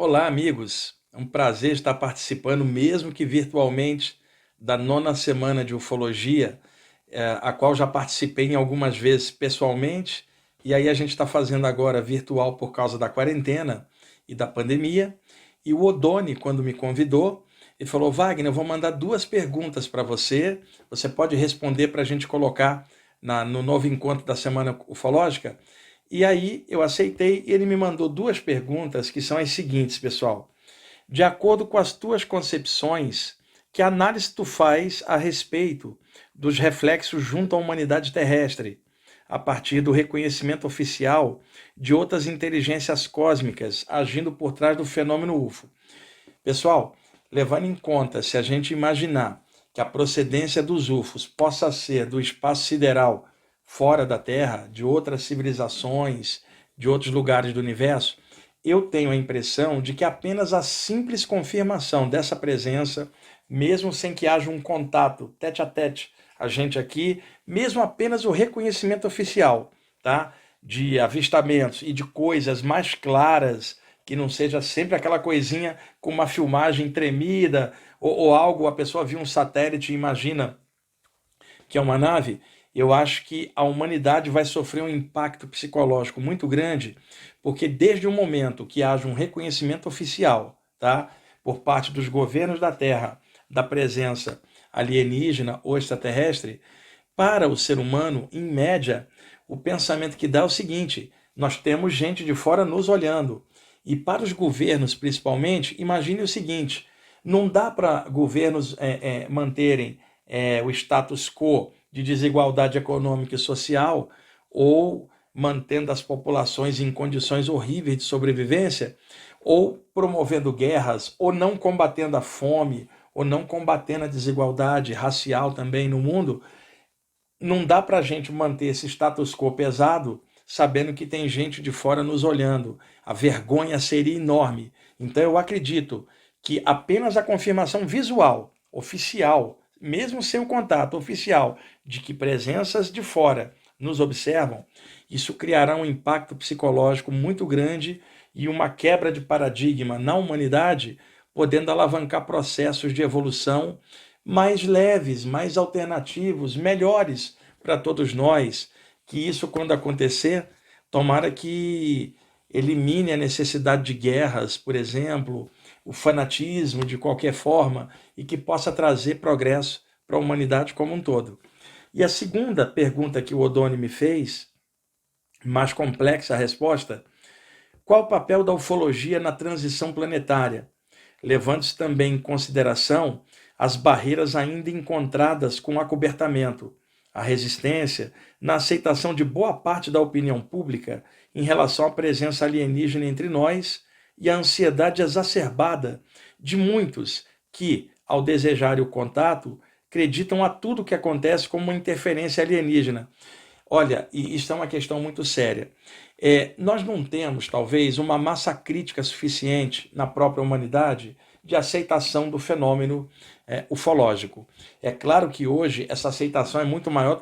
Olá, amigos. É um prazer estar participando, mesmo que virtualmente, da nona semana de ufologia, a qual já participei em algumas vezes pessoalmente, e aí a gente está fazendo agora virtual por causa da quarentena e da pandemia. E o Odoni, quando me convidou, ele falou: Wagner, eu vou mandar duas perguntas para você. Você pode responder para a gente colocar no novo encontro da Semana Ufológica? E aí eu aceitei e ele me mandou duas perguntas que são as seguintes, pessoal. De acordo com as tuas concepções, que análise tu faz a respeito dos reflexos junto à humanidade terrestre, a partir do reconhecimento oficial de outras inteligências cósmicas agindo por trás do fenômeno UFO? Pessoal, levando em conta, se a gente imaginar que a procedência dos UFOs possa ser do espaço sideral fora da Terra, de outras civilizações, de outros lugares do universo, eu tenho a impressão de que apenas a simples confirmação dessa presença, mesmo sem que haja um contato tete a tete, a gente aqui, mesmo apenas o reconhecimento oficial, tá? De avistamentos e de coisas mais claras, que não seja sempre aquela coisinha com uma filmagem tremida ou algo, a pessoa viu um satélite e imagina que é uma nave. Eu acho que a humanidade vai sofrer um impacto psicológico muito grande, porque desde o momento que haja um reconhecimento oficial, tá, por parte dos governos da Terra, da presença alienígena ou extraterrestre, para o ser humano, em média, o pensamento que dá é o seguinte: nós temos gente de fora nos olhando. E para os governos, principalmente, imagine o seguinte: não dá para governos manterem o status quo de desigualdade econômica e social, ou mantendo as populações em condições horríveis de sobrevivência, ou promovendo guerras, ou não combatendo a fome, ou não combatendo a desigualdade racial também no mundo. Não dá para a gente manter esse status quo pesado sabendo que tem gente de fora nos olhando. A vergonha seria enorme. Então eu acredito que apenas a confirmação visual, oficial, mesmo sem o contato oficial, de que presenças de fora nos observam, isso criará um impacto psicológico muito grande e uma quebra de paradigma na humanidade, podendo alavancar processos de evolução mais leves, mais alternativos, melhores para todos nós. Que isso, quando acontecer, tomara que elimine a necessidade de guerras, por exemplo, o fanatismo de qualquer forma, e que possa trazer progresso para a humanidade como um todo. E a segunda pergunta que o Odoni me fez, mais complexa a resposta: qual o papel da ufologia na transição planetária? Levando-se também em consideração as barreiras ainda encontradas com o acobertamento, a resistência na aceitação de boa parte da opinião pública em relação à presença alienígena entre nós e a ansiedade exacerbada de muitos que, ao desejarem o contato, acreditam a tudo que acontece como uma interferência alienígena. Olha, e isso é uma questão muito séria. Nós não temos, talvez, uma massa crítica suficiente na própria humanidade de aceitação do fenômeno ufológico. É claro que hoje essa aceitação é muito maior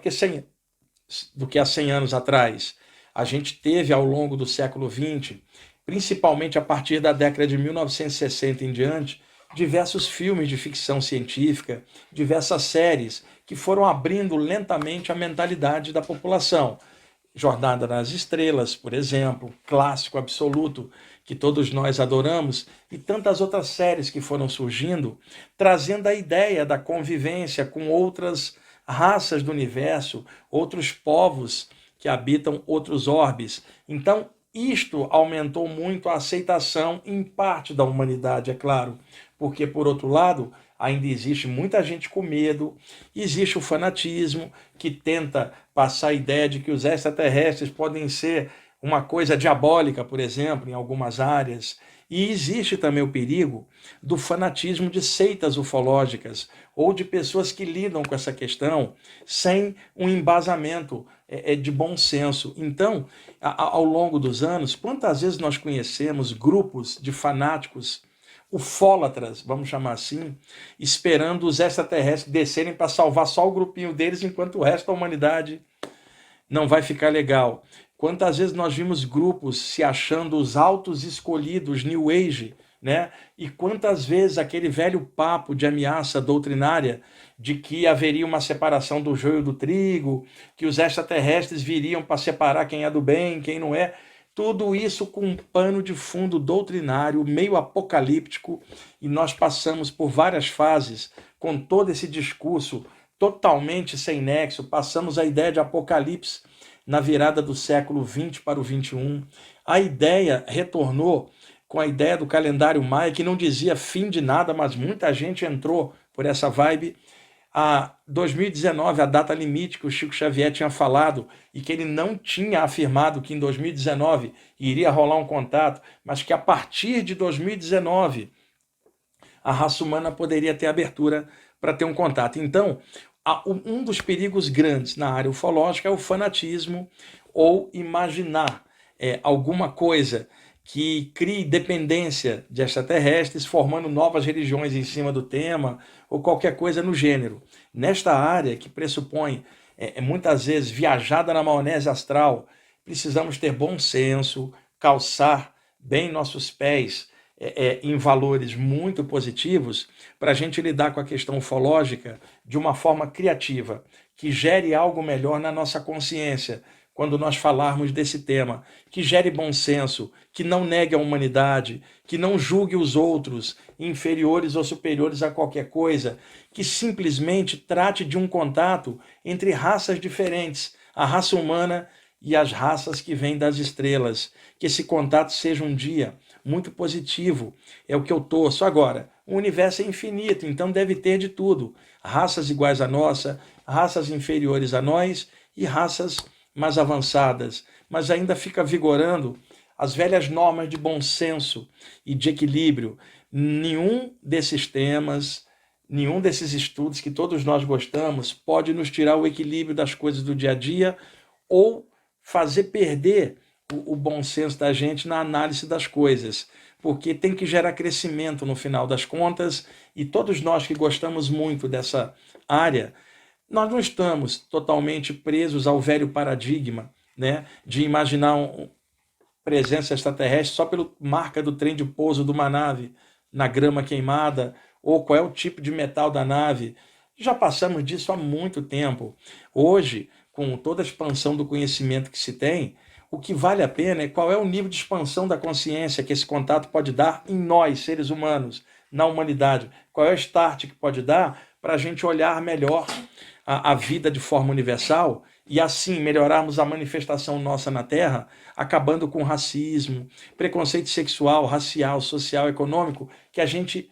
do que há 100 anos atrás. A gente teve, ao longo do século XX, principalmente a partir da década de 1960 em diante, diversos filmes de ficção científica, diversas séries que foram abrindo lentamente a mentalidade da população. Jornada nas Estrelas, por exemplo, clássico absoluto que todos nós adoramos, e tantas outras séries que foram surgindo, trazendo a ideia da convivência com outras raças do universo, outros povos que habitam outros orbes. Então, isto aumentou muito a aceitação em parte da humanidade, é claro, porque, por outro lado, ainda existe muita gente com medo, existe o fanatismo que tenta passar a ideia de que os extraterrestres podem ser uma coisa diabólica, por exemplo, em algumas áreas. E existe também o perigo do fanatismo de seitas ufológicas ou de pessoas que lidam com essa questão sem um embasamento de bom senso. Então, ao longo dos anos, quantas vezes nós conhecemos grupos de fanáticos ufólatras, vamos chamar assim, esperando os extraterrestres descerem para salvar só o grupinho deles, enquanto o resto da humanidade não vai ficar legal. Quantas vezes nós vimos grupos se achando os autos escolhidos, New Age, né? E quantas vezes aquele velho papo de ameaça doutrinária de que haveria uma separação do joio do trigo, que os extraterrestres viriam para separar quem é do bem, quem não é, tudo isso com um pano de fundo doutrinário, meio apocalíptico, e nós passamos por várias fases com todo esse discurso totalmente sem nexo, passamos a ideia de apocalipse na virada do século XX para o XXI. A ideia retornou com a ideia do calendário maia, que não dizia fim de nada, mas muita gente entrou por essa vibe. A 2019, a data limite que o Chico Xavier tinha falado e que ele não tinha afirmado que em 2019 iria rolar um contato, mas que a partir de 2019 a raça humana poderia ter abertura para ter um contato. Então, um dos perigos grandes na área ufológica é o fanatismo ou imaginar alguma coisa que crie dependência de extraterrestres, formando novas religiões em cima do tema, ou qualquer coisa no gênero. Nesta área, que pressupõe muitas vezes viajada na maionese astral, precisamos ter bom senso, calçar bem nossos pés em valores muito positivos para a gente lidar com a questão ufológica de uma forma criativa, que gere algo melhor na nossa consciência, quando nós falarmos desse tema, que gere bom senso, que não negue a humanidade, que não julgue os outros inferiores ou superiores a qualquer coisa, que simplesmente trate de um contato entre raças diferentes, a raça humana e as raças que vêm das estrelas. Que esse contato seja um dia muito positivo, é o que eu torço. Agora, o universo é infinito, então deve ter de tudo. Raças iguais à nossa, raças inferiores a nós e raças mais avançadas, mas ainda fica vigorando as velhas normas de bom senso e de equilíbrio. Nenhum desses temas, nenhum desses estudos que todos nós gostamos pode nos tirar o equilíbrio das coisas do dia a dia ou fazer perder o bom senso da gente na análise das coisas, porque tem que gerar crescimento no final das contas, e todos nós que gostamos muito dessa área, nós não estamos totalmente presos ao velho paradigma, né, de imaginar presença extraterrestre só pela marca do trem de pouso de uma nave na grama queimada, ou qual é o tipo de metal da nave. Já passamos disso há muito tempo. Hoje, com toda a expansão do conhecimento que se tem, o que vale a pena é qual é o nível de expansão da consciência que esse contato pode dar em nós, seres humanos, na humanidade. Qual é o start que pode dar para a gente olhar melhor a vida de forma universal e assim melhorarmos a manifestação nossa na Terra, acabando com o racismo, preconceito sexual, racial, social, econômico, que a gente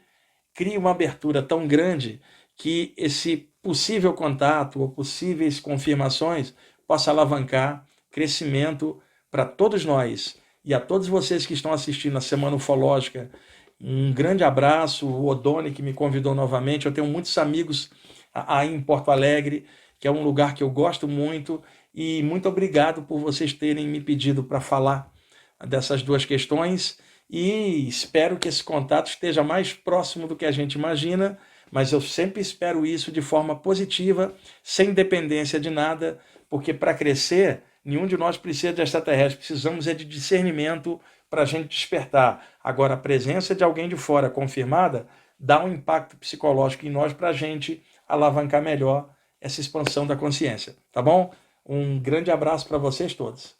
cria uma abertura tão grande que esse possível contato ou possíveis confirmações possa alavancar crescimento para todos nós. E a todos vocês que estão assistindo a Semana Ufológica, um grande abraço. O Odone, que me convidou novamente. Eu tenho muitos amigos aí em Porto Alegre, que é um lugar que eu gosto muito, e muito obrigado por vocês terem me pedido para falar dessas duas questões, e espero que esse contato esteja mais próximo do que a gente imagina, mas eu sempre espero isso de forma positiva, sem dependência de nada, porque para crescer, nenhum de nós precisa de extraterrestre, precisamos de discernimento para a gente despertar. Agora, a presença de alguém de fora confirmada dá um impacto psicológico em nós para a gente alavancar melhor essa expansão da consciência, tá bom? Um grande abraço para vocês todos.